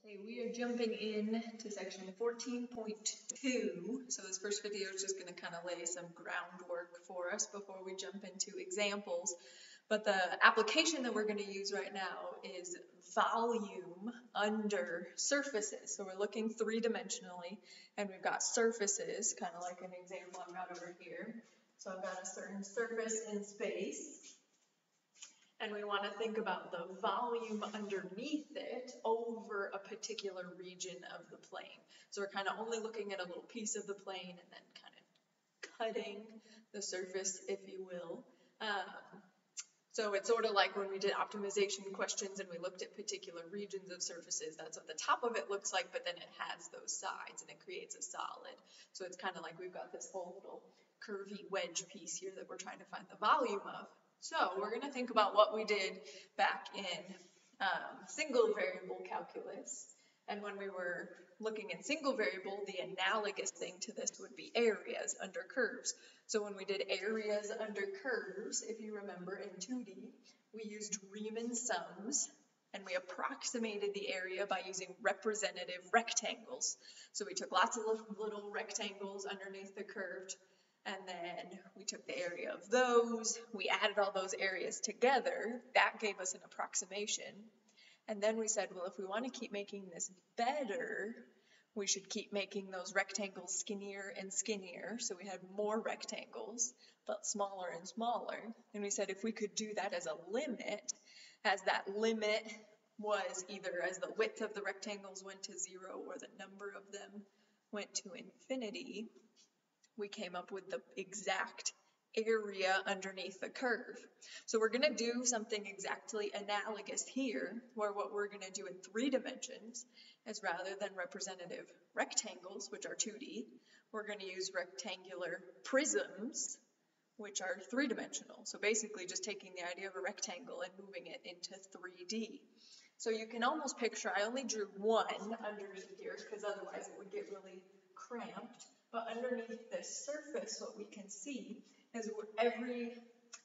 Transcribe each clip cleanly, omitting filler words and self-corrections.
Okay, we are jumping in to section 14.2. So this first video is just going to kind of lay some groundwork for us before we jump into examples. But the application that we're going to use right now is volume under surfaces. So we're looking three-dimensionally, and we've got surfaces, kind of like an example I've got over here. So I've got a certain surface in space. And we want to think about the volume underneath it over a particular region of the plane. So we're kind of only looking at a little piece of the plane and then kind of cutting the surface, if you will. So it's sort of like when we did optimization questions and we looked at particular regions of surfaces. That's what the top of it looks like, but then it has those sides and it creates a solid. So it's kind of like we've got this whole little curvy wedge piece here that we're trying to find the volume of. So we're going to think about what we did back in single variable calculus. And when we were looking at single variable, the analogous thing to this would be areas under curves. So when we did areas under curves, if you remember in 2D, we used Riemann sums and we approximated the area by using representative rectangles. So we took lots of little rectangles underneath the curved, and then we took the area of those, we added all those areas together, that gave us an approximation. And then we said, well, if we want to keep making this better, we should keep making those rectangles skinnier and skinnier. So we had more rectangles, but smaller and smaller. And we said if we could do that as a limit, as that limit was either as the width of the rectangles went to 0 or the number of them went to infinity, we came up with the exact area underneath the curve. So we're going to do something exactly analogous here, where what we're going to do in 3 dimensions is rather than representative rectangles, which are 2D, we're going to use rectangular prisms, which are 3-dimensional. So basically just taking the idea of a rectangle and moving it into 3D. So you can almost picture, I only drew one underneath here because otherwise it would get really cramped. But underneath this surface, what we can see is every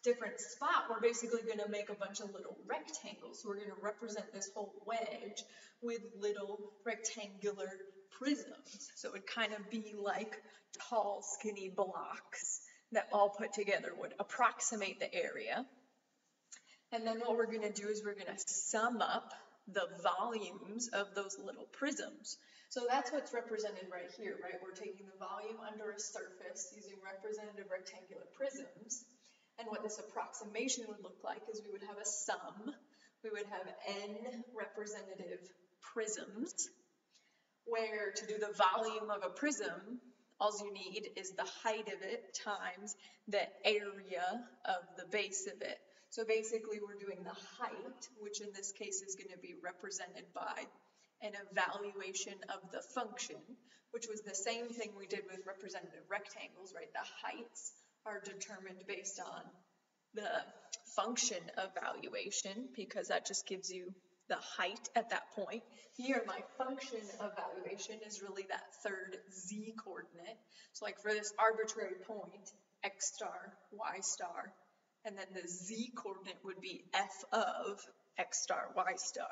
different spot, we're basically going to make a bunch of little rectangles. So we're going to represent this whole wedge with little rectangular prisms. So it would kind of be like tall, skinny blocks that all put together would approximate the area. And then what we're going to do is we're going to sum up the volumes of those little prisms. So that's what's represented right here, right? We're taking the volume under a surface using representative rectangular prisms. And what this approximation would look like is we would have a sum. We would have n representative prisms, where to do the volume of a prism, all you need is the height of it times the area of the base of it. So basically we're doing the height, which in this case is going to be represented by an evaluation of the function, which was the same thing we did with representative rectangles, right? The heights are determined based on the function evaluation, because that just gives you the height at that point. Here, my function evaluation is really that third z coordinate. So like for this arbitrary point, x star, y star, and then the z coordinate would be f of x star, y star.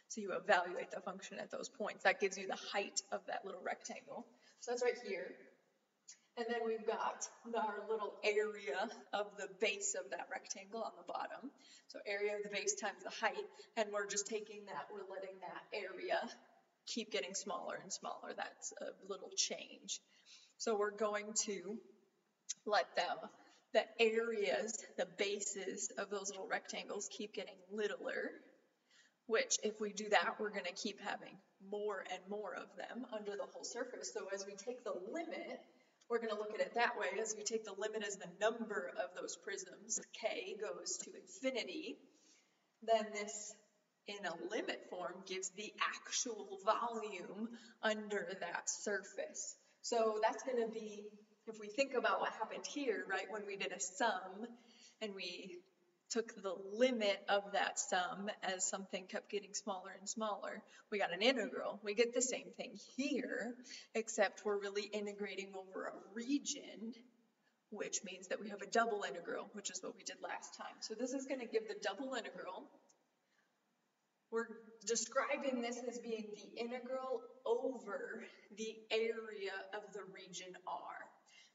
So you evaluate the function at those points. That gives you the height of that little rectangle. So that's right here. And then we've got our little area of the base of that rectangle on the bottom. So area of the base times the height. And we're just taking that, we're letting that area keep getting smaller and smaller. That's a little change. So we're going to let the areas, the bases of those little rectangles keep getting littler, which if we do that, we're going to keep having more and more of them under the whole surface. So as we take the limit, we're going to look at it that way. As we take the limit as the number of those prisms, k goes to infinity, then this in a limit form gives the actual volume under that surface. So that's going to be, if we think about what happened here, right, when we did a sum and we took the limit of that sum as something kept getting smaller and smaller, we got an integral. We get the same thing here, except we're really integrating over a region, which means that we have a double integral, which is what we did last time. So this is going to give the double integral we're describing this as being the integral over the area of the region R.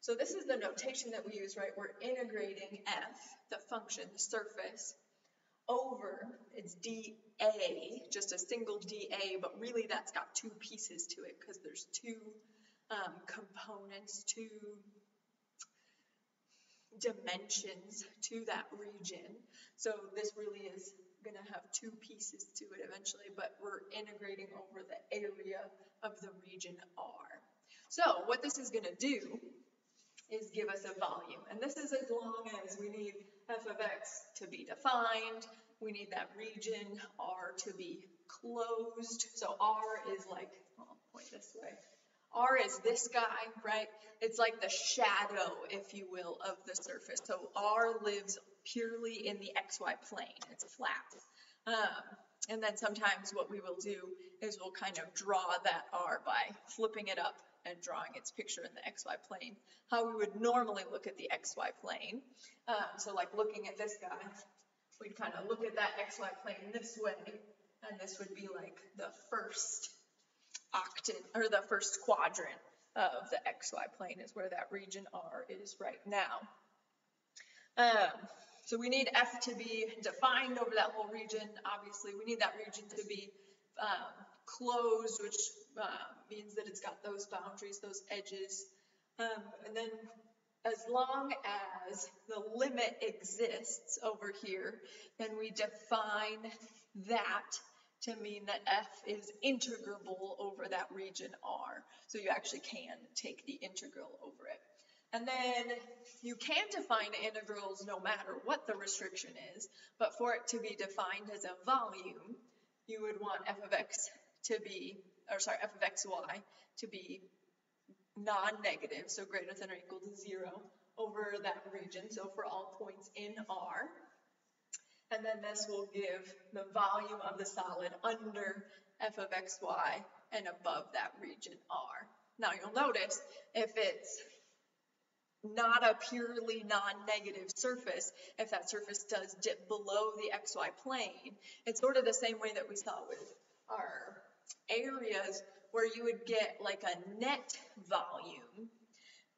So this is the notation that we use, right? We're integrating f, the function, the surface, over its dA, just a single dA, but really that's got two pieces to it because there's two components, two dimensions to that region. So this really is going to have two pieces to it eventually, but we're integrating over the area of the region R. So what this is going to do is give us a volume, and this is as long as we need f of x to be defined, we need that region R to be closed. So R is like, I'll point this way, R is this guy, right? It's like the shadow, if you will, of the surface. So R lives purely in the xy plane. It's flat. And then sometimes what we will do is we'll kind of draw that R by flipping it up and drawing its picture in the xy plane, how we would normally look at the xy plane. So like looking at this guy, we'd kind of look at that xy plane this way, and this would be like the first octant, or the first quadrant of the xy plane is where that region R is right now. So we need f to be defined over that whole region. Obviously, we need that region to be closed, which means that it's got those boundaries, those edges. And then as long as the limit exists over here, then we define that to mean that f is integrable over that region R. So you actually can take the integral over it. And then you can define integrals no matter what the restriction is, but for it to be defined as a volume, you would want f of x to be, or sorry, f of xy to be non-negative, so greater than or equal to 0 over that region, so for all points in R. And then this will give the volume of the solid under f of xy and above that region R. Now you'll notice if it's not a purely non-negative surface, if that surface does dip below the xy plane, it's sort of the same way that we saw with our areas where you would get like a net volume,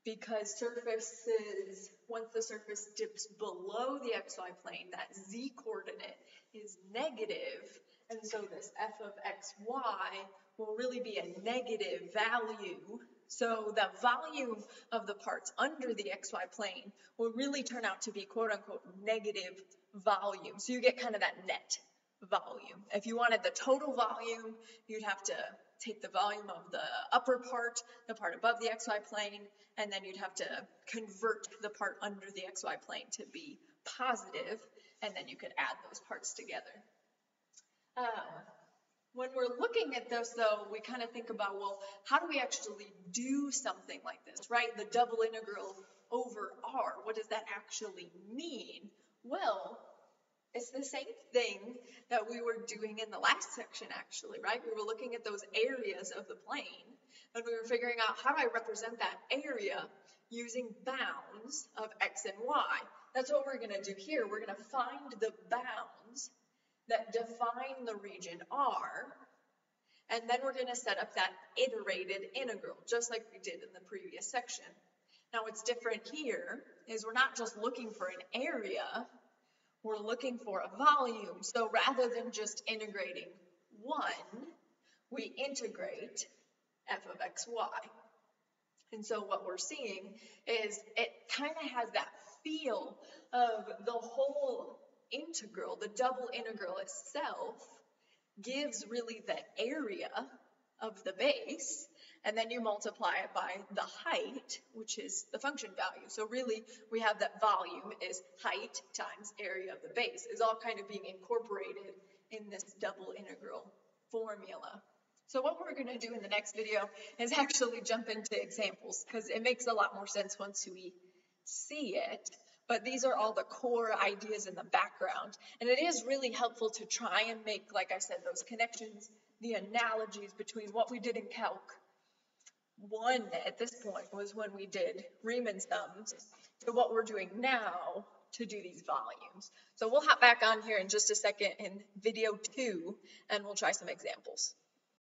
because surfaces, once the surface dips below the xy plane, that z coordinate is negative, and so this f of xy will really be a negative value. So the volume of the parts under the xy plane will really turn out to be quote-unquote negative volume. So you get kind of that net volume. If you wanted the total volume, you'd have to take the volume of the upper part, the part above the xy plane, and then you'd have to convert the part under the xy plane to be positive, and then you could add those parts together. When we're looking at this, though, we kind of think about, well, how do we actually do something like this, right? The double integral over R, what does that actually mean? Well, it's the same thing that we were doing in the last section, actually, right? We were looking at those areas of the plane, and we were figuring out how do I represent that area using bounds of x and y. That's what we're going to do here. We're going to find the bounds that define the region R, and then we're going to set up that iterated integral, just like we did in the previous section. Now, what's different here is we're not just looking for an area, we're looking for a volume. So rather than just integrating 1, we integrate f of xy. And so what we're seeing is it kind of has that feel of the whole integral, the double integral itself gives really the area of the base, and then you multiply it by the height, which is the function value. So really we have that volume is height times area of the base is all kind of being incorporated in this double integral formula. So what we're going to do in the next video is actually jump into examples, because it makes a lot more sense once we see it. But these are all the core ideas in the background. And it is really helpful to try and make, like I said, those connections, the analogies between what we did in Calc 1 at this point was when we did Riemann sums, to what we're doing now to do these volumes. So we'll hop back on here in just a second in video 2 and we'll try some examples.